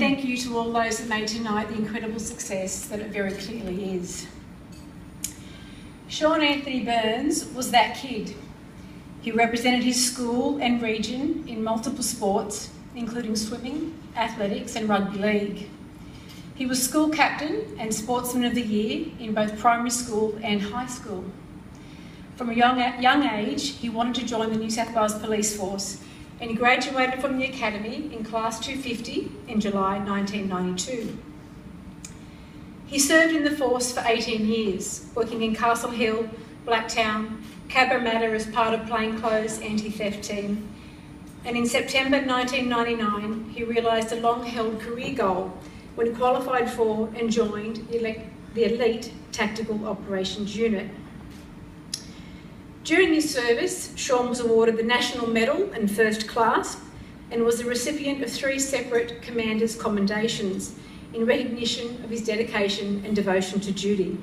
thank you to all those that made tonight the incredible success that it very clearly is. Sean Anthony Burns was that kid. He represented his school and region in multiple sports, including swimming, athletics and rugby league. He was school captain and sportsman of the year in both primary school and high school. From a young age, he wanted to join the New South Wales Police Force, and he graduated from the Academy in Class 250 in July 1992. He served in the force for 18 years, working in Castle Hill, Blacktown, Cabramatta as part of plainclothes anti-theft team. And in September 1999, he realised a long-held career goal when he qualified for and joined the Elite Tactical Operations Unit. During his service, Sean was awarded the National Medal in First Class and was the recipient of 3 separate Commander's Commendations in recognition of his dedication and devotion to duty.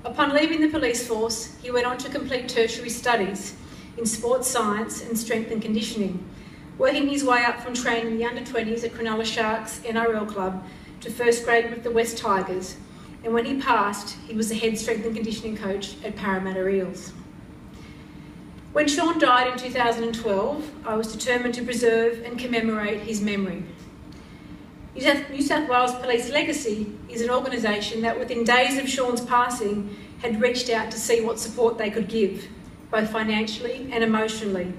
Upon leaving the police force, he went on to complete tertiary studies in sports science and strength and conditioning, working his way up from training the under-20s at Cronulla Sharks NRL club to first grade with the West Tigers, and when he passed, he was the head strength and conditioning coach at Parramatta Eels. When Sean died in 2012, I was determined to preserve and commemorate his memory. New South Wales Police Legacy is an organisation that within days of Sean's passing had reached out to see what support they could give, both financially and emotionally,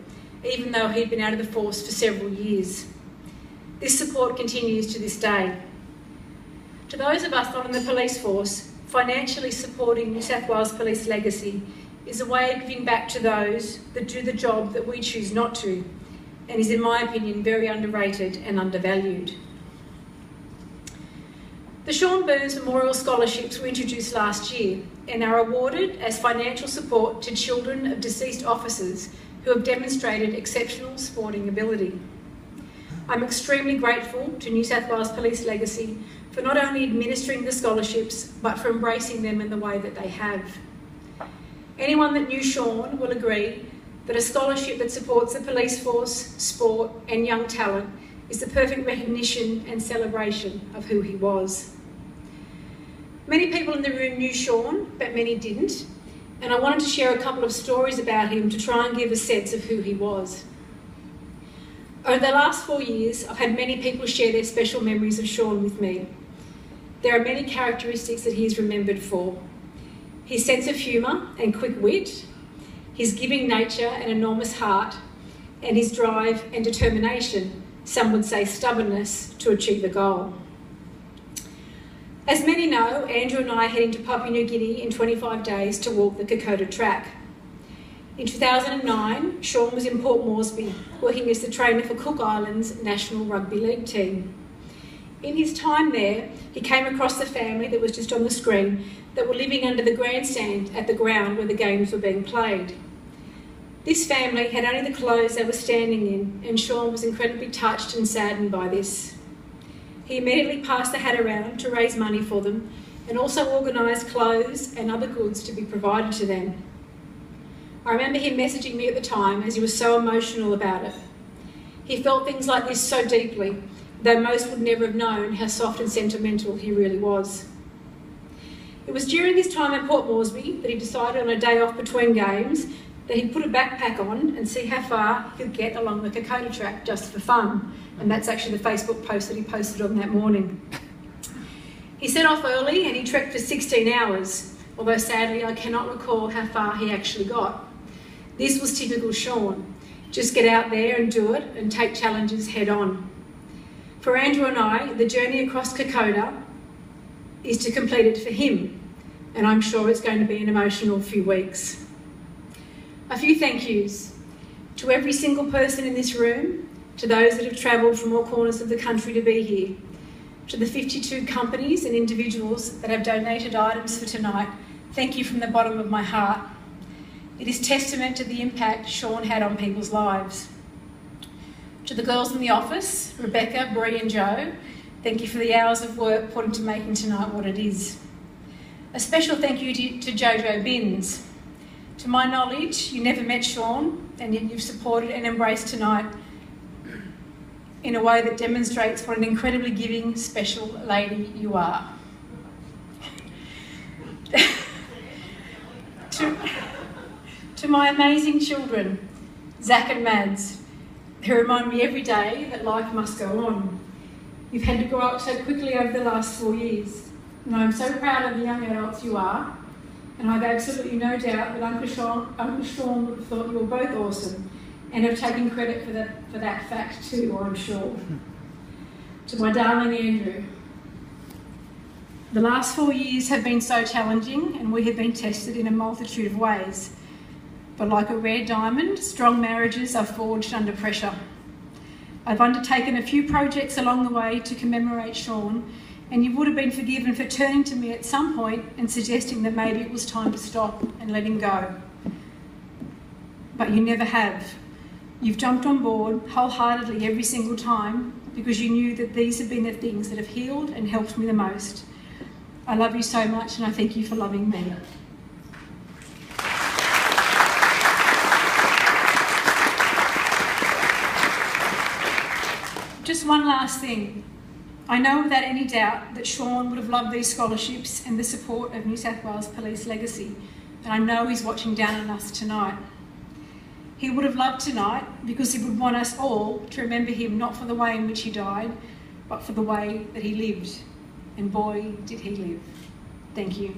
even though he'd been out of the force for several years. This support continues to this day. To those of us not in the police force, financially supporting New South Wales Police Legacy is a way of giving back to those that do the job that we choose not to, and is, in my opinion, very underrated and undervalued. The Sean Burns Memorial Scholarships were introduced last year and are awarded as financial support to children of deceased officers who have demonstrated exceptional sporting ability. I'm extremely grateful to New South Wales Police Legacy for not only administering the scholarships, but for embracing them in the way that they have. Anyone that knew Sean will agree that a scholarship that supports the police force, sport and young talent is the perfect recognition and celebration of who he was. Many people in the room knew Sean, but many didn't, and I wanted to share a couple of stories about him to try and give a sense of who he was. Over the last 4 years, I've had many people share their special memories of Sean with me. There are many characteristics that he is remembered for. His sense of humour and quick wit, his giving nature and enormous heart, and his drive and determination, some would say stubbornness, to achieve a goal. As many know, Andrew and I are heading to Papua New Guinea in 25 days to walk the Kokoda track. In 2009, Sean was in Port Moresby, working as the trainer for Cook Islands National Rugby League team. In his time there, he came across the family that was just on the screen that were living under the grandstand at the ground where the games were being played. This family had only the clothes they were standing in, and Sean was incredibly touched and saddened by this. He immediately passed the hat around to raise money for them and also organised clothes and other goods to be provided to them. I remember him messaging me at the time as he was so emotional about it. He felt things like this so deeply, though most would never have known how soft and sentimental he really was. It was during his time at Port Moresby that he decided on a day off between games that he'd put a backpack on and see how far he could get along the Kokoda track just for fun. And that's actually the Facebook post that he posted on that morning. He set off early and he trekked for 16 hours, although sadly I cannot recall how far he actually got. This was typical Sean. Just get out there and do it and take challenges head on. For Andrew and I, the journey across Kokoda is to complete it for him, and I'm sure it's going to be an emotional few weeks. A few thank yous to every single person in this room, to those that have travelled from all corners of the country to be here, to the 52 companies and individuals that have donated items for tonight. Thank you from the bottom of my heart. It is testament to the impact Sean had on people's lives. To the girls in the office, Rebecca, Bree and Jo, thank you for the hours of work put into making tonight what it is. A special thank you to Jojo Binns. To my knowledge, you never met Sean, and yet you've supported and embraced tonight in a way that demonstrates what an incredibly giving, special lady you are. To my amazing children, Zach and Mads, who remind me every day that life must go on. You've had to grow up so quickly over the last 4 years, and I'm so proud of the young adults you are, and I've absolutely no doubt that Uncle Sean would have thought you were both awesome and have taken credit for that fact too, I'm sure. To my darling Andrew, the last 4 years have been so challenging and we have been tested in a multitude of ways. But like a rare diamond, strong marriages are forged under pressure. I've undertaken a few projects along the way to commemorate Sean, and you would have been forgiven for turning to me at some point and suggesting that maybe it was time to stop and let him go. But you never have. You've jumped on board wholeheartedly every single time because you knew that these have been the things that have healed and helped me the most. I love you so much and I thank you for loving me. Just one last thing. I know without any doubt that Sean would have loved these scholarships and the support of New South Wales Police Legacy, and I know he's watching down on us tonight. He would have loved tonight because he would want us all to remember him not for the way in which he died, but for the way that he lived. And boy, did he live. Thank you.